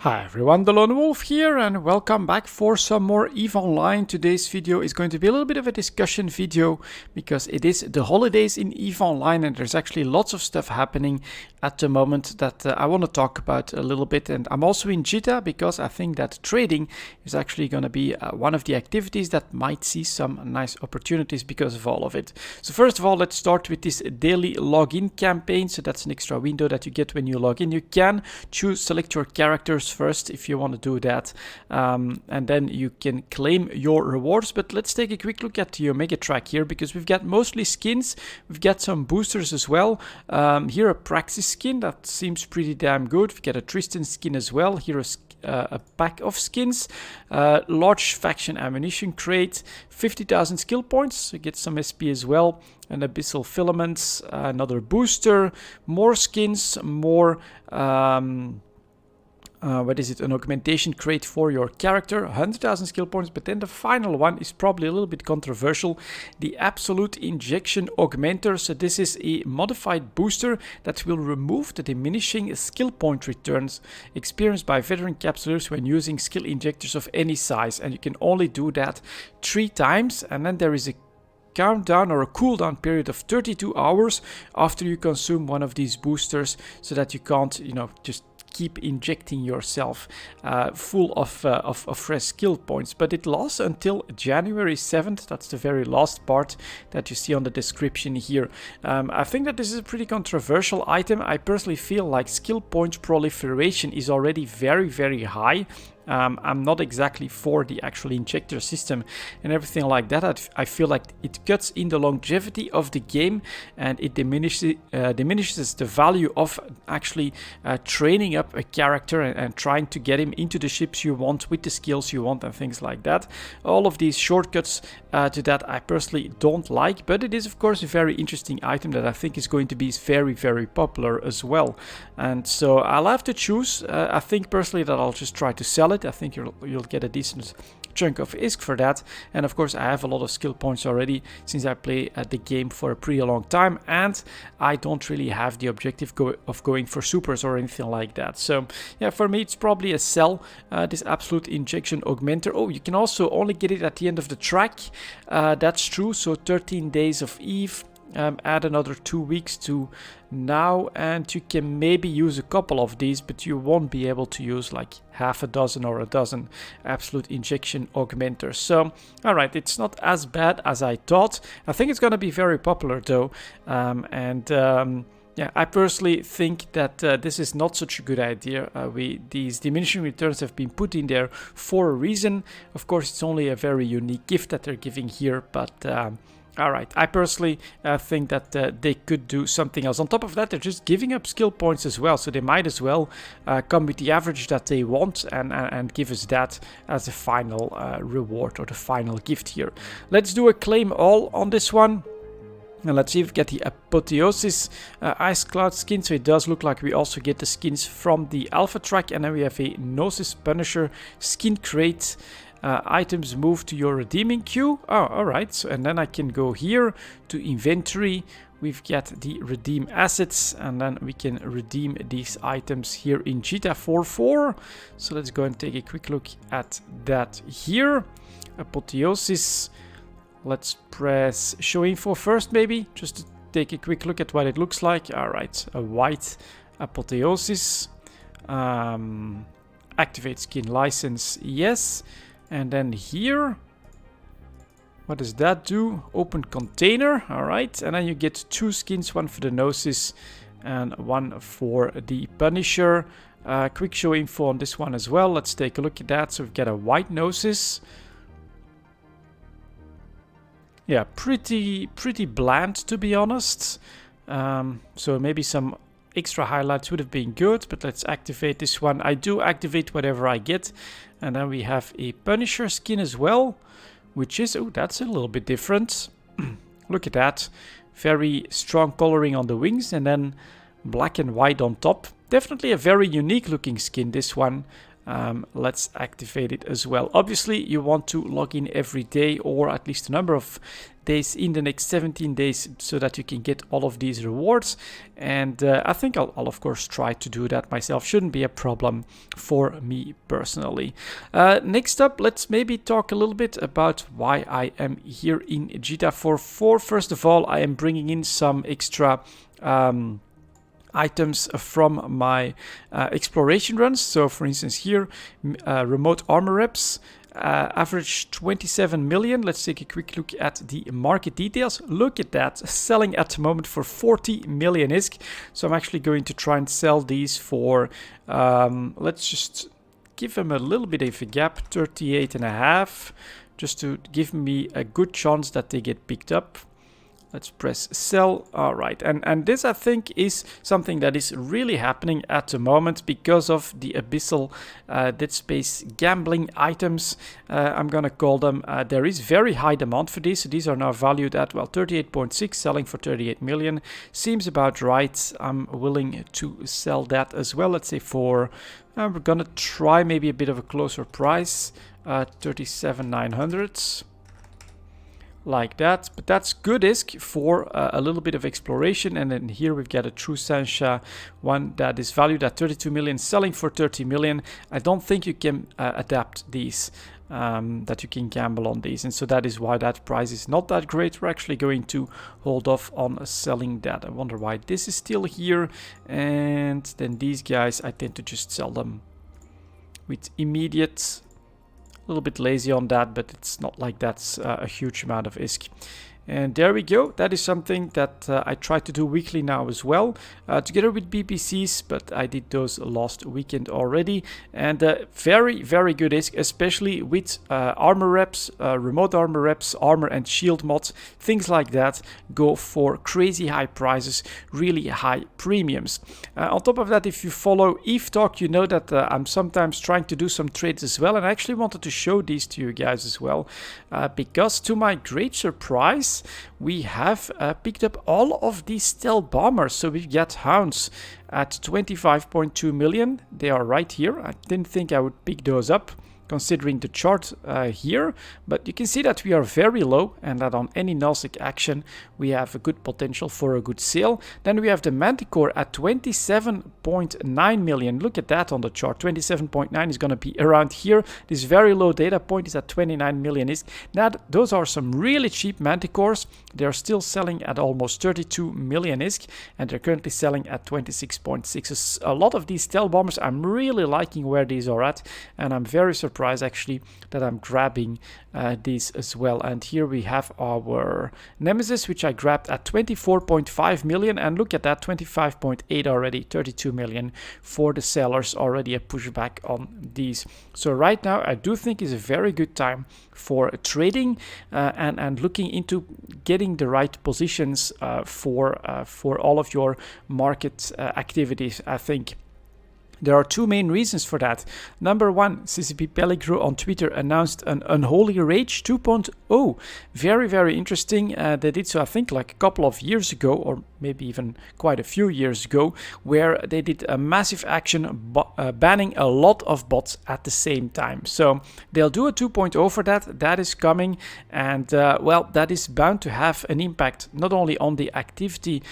Hi everyone, delonewolf here and welcome back for some more EVE Online. Today's video is going to be a little bit of a discussion video because it is the holidays in EVE Online and there's actually lots of stuff happening at the moment that I want to talk about a little bit. And I'm also in Jita because I think that trading is actually going to be one of the activities that might see some nice opportunities because of all of it. So first of all, let's start with this daily login campaign. So that's an extra window that you get when you log in. You can select your characters first if you want to do that, and then you can claim your rewards. But let's take a quick look at the Omega track here because we've got mostly skins. We've got some boosters as well. Here a Praxis skin that seems pretty damn good. We get a Tristan skin as well. Here a pack of skins, large faction ammunition crate, 50,000 skill points, so you get some SP as well, and abyssal filaments, another booster, more skins, more an augmentation crate for your character, 100,000 skill points. But then the final one is probably a little bit controversial, the absolute injection augmenter. So this is a modified booster that will remove the diminishing skill point returns experienced by veteran capsulers when using skill injectors of any size, and you can only do that 3 times, and then there is a countdown or a cooldown period of 32 hours after you consume one of these boosters, so that you can't, just keep injecting yourself full of fresh skill points. But it lasts until January 7th. That's the very last part that you see on the description here. I think that this is a pretty controversial item. I personally feel like skill point proliferation is already very, very high. I'm not exactly for the actual injector system and everything like that. I feel like it cuts in the longevity of the game and it diminishes the value of actually training up a character and trying to get him into the ships you want with the skills you want and things like that. All of these shortcuts to that I personally don't like, but it is of course a very interesting item that I think is going to be very, very popular as well. And so I'll have to choose. I think personally that I'll just try to sell it. I think you'll get a decent chunk of ISK for that, and of course I have a lot of skill points already since I play the game for a pretty long time, and I don't really have the objective of going for supers or anything like that. So yeah, for me it's probably a sell, this absolute injection augmenter. Oh, you can also only get it at the end of the track. That's true, so 13 days of EVE. Add another 2 weeks to now, and you can maybe use a couple of these, but you won't be able to use like half a dozen or a dozen absolute injection augmenters. So alright, it's not as bad as I thought. I think it's going to be very popular though, yeah, I personally think that this is not such a good idea. These diminishing returns have been put in there for a reason. Of course, it's only a very unique gift that they're giving here, but alright, I personally think that they could do something else. On top of that, they're just giving up skill points as well, so they might as well come with the average that they want and give us that as a final reward or the final gift here. Let's do a claim all on this one. And let's see if we get the Apotheosis Ice Cloud skin. So it does look like we also get the skins from the Alpha track. And then we have a Gnosis Punisher skin crate. Items move to your redeeming queue. Oh, alright. So, and then I can go here to inventory. We've got the redeem assets, and then we can redeem these items here in Jita 4.4. So let's go and take a quick look at that here. Apotheosis. Let's press show info first, maybe, just to take a quick look at what it looks like. Alright, a white Apotheosis. Activate skin license, yes. And then here, what does that do? Open container, alright. And then you get 2 skins, one for the Gnosis and one for the Punisher. Quick show info on this one as well. Let's take a look at that. So we've got a white Gnosis. Yeah, pretty bland to be honest. So maybe some extra highlights would have been good, but let's activate this one. I do activate whatever I get. And then we have a Punisher skin as well, which is, oh, that's a little bit different. Look at that. Very strong coloring on the wings and then black and white on top. Definitely a very unique looking skin, this one. Let's activate it as well. Obviously, you want to log in every day, or at least a number of days in the next 17 days, so that you can get all of these rewards. And I think I'll of course try to do that myself. Shouldn't be a problem for me personally. Next up, let's maybe talk a little bit about why I am here in GTA 4. First of all, I am bringing in some extra items from my exploration runs. So for instance here, remote armor reps, average 27 million. Let's take a quick look at the market details. Look at that, selling at the moment for 40 million ISK. So I'm actually going to try and sell these for, let's just give them a little bit of a gap, 38.5, just to give me a good chance that they get picked up. Let's press sell. All right, and this I think is something that is really happening at the moment because of the abyssal Dead Space gambling items. I'm gonna call them. There is very high demand for these. So these are now valued at, well, 38.6, selling for 38 million. Seems about right. I'm willing to sell that as well. Let's say for, we're gonna try maybe a bit of a closer price, 37,900. Like that, but that's good ISK for a little bit of exploration. And then here we've got a true Sansha one that is valued at 32 million, selling for 30 million. I don't think you can adapt these, that you can gamble on these, and so that is why that price is not that great. We're actually going to hold off on selling that. I wonder why this is still here. And then these guys, I tend to just sell them with immediate. A little bit lazy on that, but it's not like that's a huge amount of ISK. And there we go. That is something that I try to do weekly now as well, together with BPCs, but I did those last weekend already. And very, very good ISK, especially with armor reps, remote armor reps, armor and shield mods, things like that go for crazy high prices, really high premiums. On top of that, if you follow Eve Talk, you know that I'm sometimes trying to do some trades as well. And I actually wanted to show these to you guys as well, because to my great surprise, we have picked up all of these stealth bombers. So we've got Hounds at 25.2 million. They are right here. I didn't think I would pick those up considering the chart here, but you can see that we are very low and that on any nullsec action we have a good potential for a good sale. Then we have the Manticore at 27.9 million. Look at that on the chart. 27.9 is going to be around here. This very low data point is at 29 million. Now those are some really cheap Manticores. They're still selling at almost 32 million ISK, and they're currently selling at 26.6. A lot of these stealth bombers, I'm really liking where these are at, and I'm very surprised actually that I'm grabbing these as well. And here we have our Nemesis, which I grabbed at 24.5 million, and look at that, 25.8 already, 32 million for the sellers, already a pushback on these. So right now I do think is a very good time for trading and looking into getting the right positions for all of your market activities. I think there are two main reasons for that. Number one, CCP Pellegro on Twitter announced an Unholy Rage 2.0. Very, very interesting. They did so, I think, like a couple of years ago, or maybe even quite a few years ago, where they did a massive action banning a lot of bots at the same time. So they'll do a 2.0 for that. That is coming. And well, that is bound to have an impact not only on the activity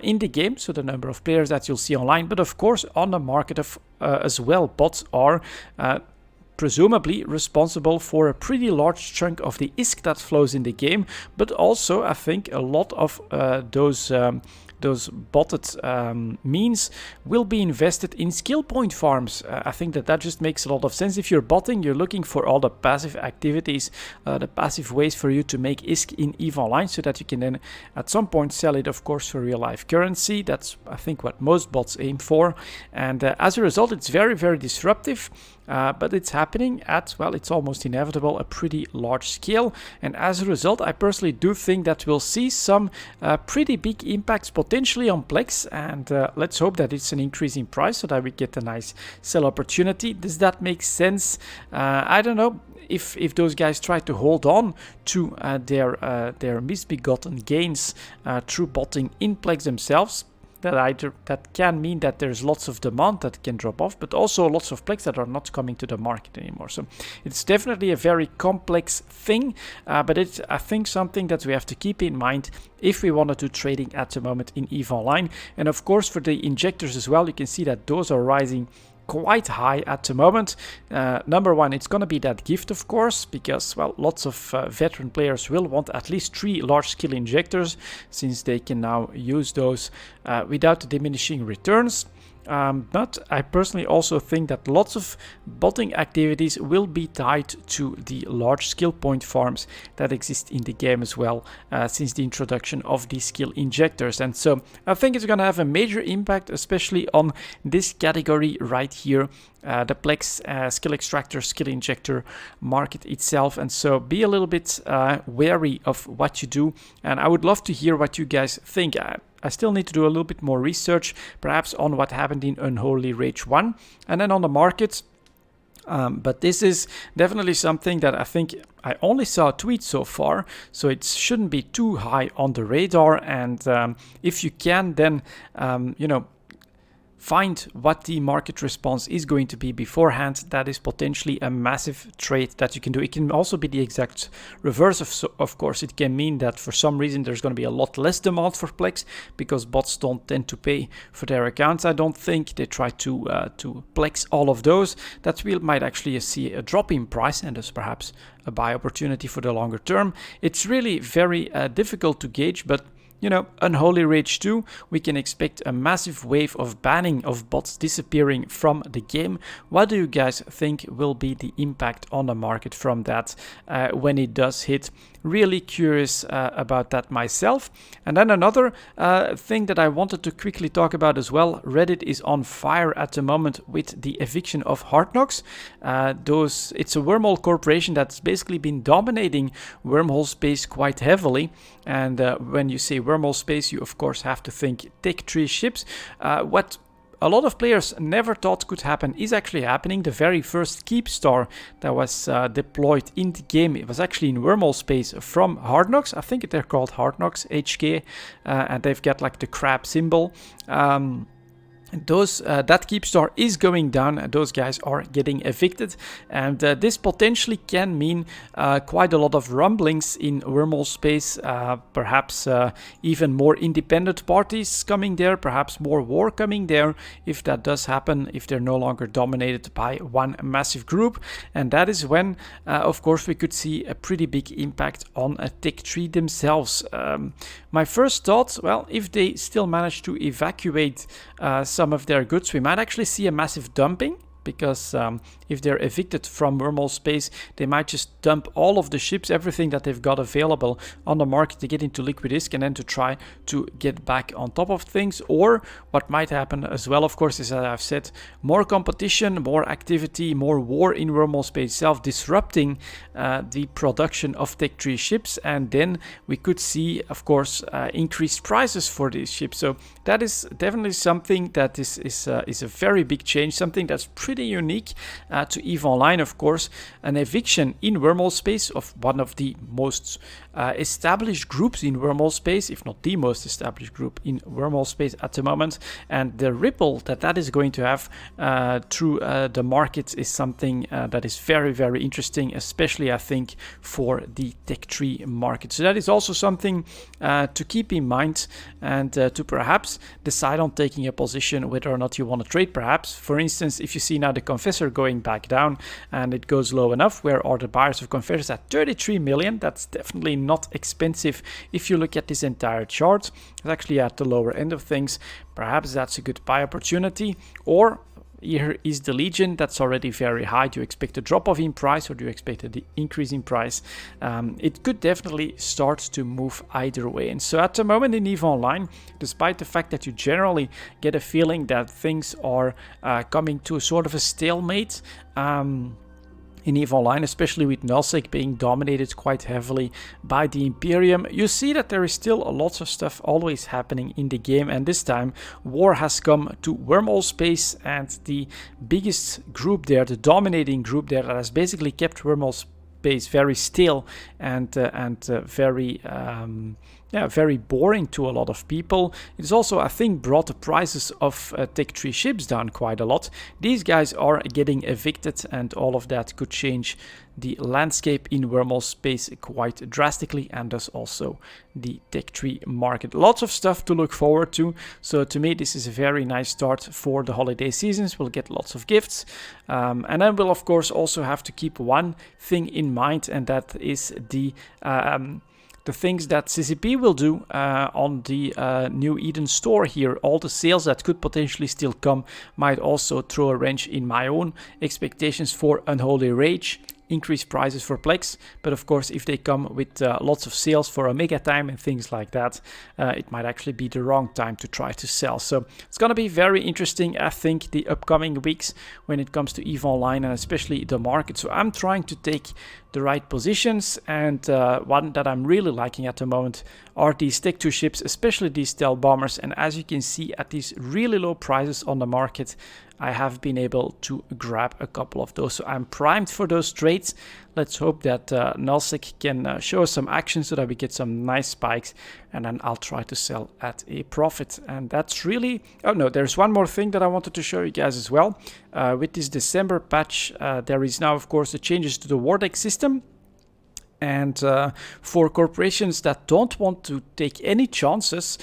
in the game, so the number of players that you'll see online, but of course on the market of as well. Bots are presumably responsible for a pretty large chunk of the ISK that flows in the game, but also I think a lot of those botted means will be invested in skill point farms. I think that just makes a lot of sense. If you're botting, you're looking for all the passive activities, the passive ways for you to make ISK in EVE Online, so that you can then at some point sell it, of course, for real life currency. That's, I think, what most bots aim for. And as a result, it's very, very disruptive. But it's happening at, well, it's almost inevitable, a pretty large scale. And as a result, I personally do think that we'll see some pretty big impacts potentially on Plex. And let's hope that it's an increase in price so that we get a nice sell opportunity. Does that make sense? I don't know. If those guys try to hold on to their misbegotten gains through botting in Plex themselves, that can mean that there's lots of demand that can drop off, but also lots of plex that are not coming to the market anymore. So it's definitely a very complex thing, but it's, I think, something that we have to keep in mind if we want to do trading at the moment in EVE Online. And of course, for the injectors as well, you can see that those are rising quite high at the moment. Number one, it's going to be that gift, of course, because, well, lots of veteran players will want at least 3 large skill injectors, since they can now use those without diminishing returns. But I personally also think that lots of botting activities will be tied to the large skill point farms that exist in the game as well, since the introduction of these skill injectors. And so I think it's going to have a major impact, especially on this category right here, the Plex skill extractor, skill injector market itself. And so be a little bit wary of what you do. And I would love to hear what you guys think. I still need to do a little bit more research, perhaps on what happened in Unholy Rage 1 and then on the markets. But this is definitely something that I think I only saw a tweet so far, so it shouldn't be too high on the radar. And if you can, then, you know, find what the market response is going to be beforehand. That is potentially a massive trade that you can do. It can also be the exact reverse of course. It can mean that for some reason there's going to be a lot less demand for Plex because bots don't tend to pay for their accounts. I don't think they try to Plex all of those. That we might actually see a drop in price and thus perhaps a buy opportunity for the longer term. It's really very difficult to gauge, but you know, Unholy Rage 2, we can expect a massive wave of banning of bots disappearing from the game. What do you guys think will be the impact on the market from that when it does hit? Really curious about that myself. And then another thing that I wanted to quickly talk about as well, Reddit is on fire at the moment with the eviction of Hard Knocks. It's a wormhole corporation that's basically been dominating wormhole space quite heavily. And when you say wormhole space, you of course have to think Tech Tree ships. What a lot of players never thought could happen is actually happening. The very first Keep Star that was deployed in the game, it was actually in wormhole space from Hard Knocks. I think they're called Hard Knocks HK, and they've got like the crab symbol. That Keep Star is going down. Those guys are getting evicted, and this potentially can mean quite a lot of rumblings in wormhole space, perhaps even more independent parties coming there, perhaps more war coming there if that does happen, if they're no longer dominated by one massive group. And that is when of course we could see a pretty big impact on a Tech Tree themselves. My first thought, well, if they still manage to evacuate some of their goods, we might actually see a massive dumping, because if they're evicted from wormhole space, they might just dump all of the ships, everything that they've got available on the market to get into liquid disk and then to try to get back on top of things. Or what might happen as well, of course, is, as I've said, more competition, more activity, more war in wormhole space itself, disrupting the production of Tech Tree ships, and then we could see, of course, increased prices for these ships. So that is definitely something that is a very big change, something that's pretty unique to EVE Online, of course. An eviction in wormhole space of one of the most established groups in wormhole space, if not the most established group in wormhole space at the moment, and the ripple that is going to have through the markets is something that is very, very interesting, especially I think for the Tech Tree market. So that is also something to keep in mind, and to perhaps decide on taking a position whether or not you want to trade. Perhaps, for instance, if you see now the Confessor going back down and it goes low enough, where are the buyers of Confessors at 33 million? That's definitely not expensive if you look at this entire chart. It's actually at the lower end of things. Perhaps that's a good buy opportunity. Or here is the Legion, that's already very high. Do you expect a drop off in price, or do you expect an increase in price? It could definitely start to move either way. And so at the moment in EVE Online, despite the fact that you generally get a feeling that things are coming to a sort of a stalemate, in EVE Online, especially with Nullsec being dominated quite heavily by the Imperium, you see that there is still a lot of stuff always happening in the game, and this time war has come to wormhole space, and the biggest group there, the dominating group there, that has basically kept wormhole space very still and very yeah, very boring to a lot of people. It's also, I think, brought the prices of Tech 3 ships down quite a lot. These guys are getting evicted, and all of that could change the landscape in wormhole space quite drastically, and thus also the Tech 3 market. Lots of stuff to look forward to. So to me, this is a very nice start for the holiday seasons. We'll get lots of gifts. And then we'll, of course, also have to keep one thing in mind, and that is the things that CCP will do on the New Eden store here. All the sales that could potentially still come might also throw a wrench in my own expectations for Unholy Rage. Increased prices for Plex, but of course if they come with lots of sales for Omega time and things like that, it might actually be the wrong time to try to sell. So it's gonna be very interesting, I think, the upcoming weeks when it comes to EVE Online and especially the market. So I'm trying to take the right positions, and one that I'm really liking at the moment are these Tech 2 ships, especially these stealth bombers. And as you can see, at these really low prices on the market, I have been able to grab a couple of those. So I'm primed for those trades. Let's hope that Nullsec can show us some action so that we get some nice spikes, and then I'll try to sell at a profit. And that's really... Oh no, there's one more thing that I wanted to show you guys as well. With this December patch, there is now, of course, the changes to the war deck system. And for corporations that don't want to take any chances,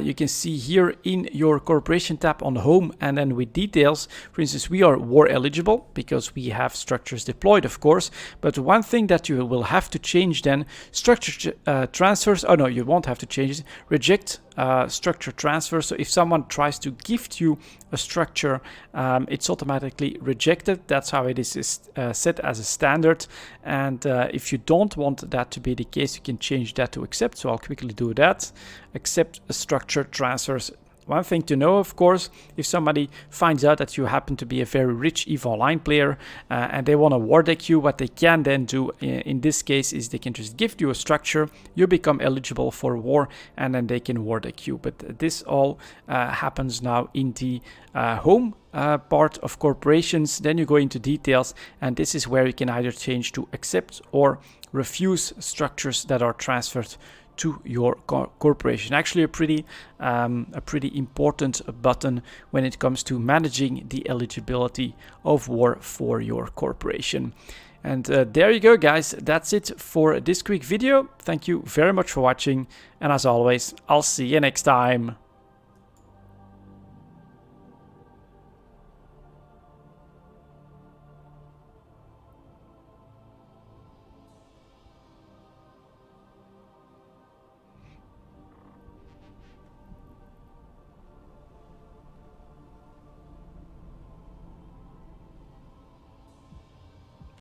you can see here in your corporation tab on home and then with details, for instance, we are war eligible because we have structures deployed, of course. But one thing that you will have to change then, structure transfers. Oh no, you won't have to change it. Reject structure transfer. So if someone tries to gift you a structure, it's automatically rejected. That's how it is set as a standard. And if you don't want that to be the case, you can change that to accept. So I'll quickly do that. Accept structure transfers. One thing to know, of course, if somebody finds out that you happen to be a very rich EVE Online player and they want to war deck you, what they can then do in this case is they can just gift you a structure, you become eligible for war, and then they can war deck you. But this all happens now in the home part of corporations. Then you go into details, and this is where you can either change to accept or refuse structures that are transferred to your corporation. Actually a pretty important button when it comes to managing the eligibility of war for your corporation. And there you go, guys. That's it for this quick video. Thank you very much for watching, and as always, I'll see you next time.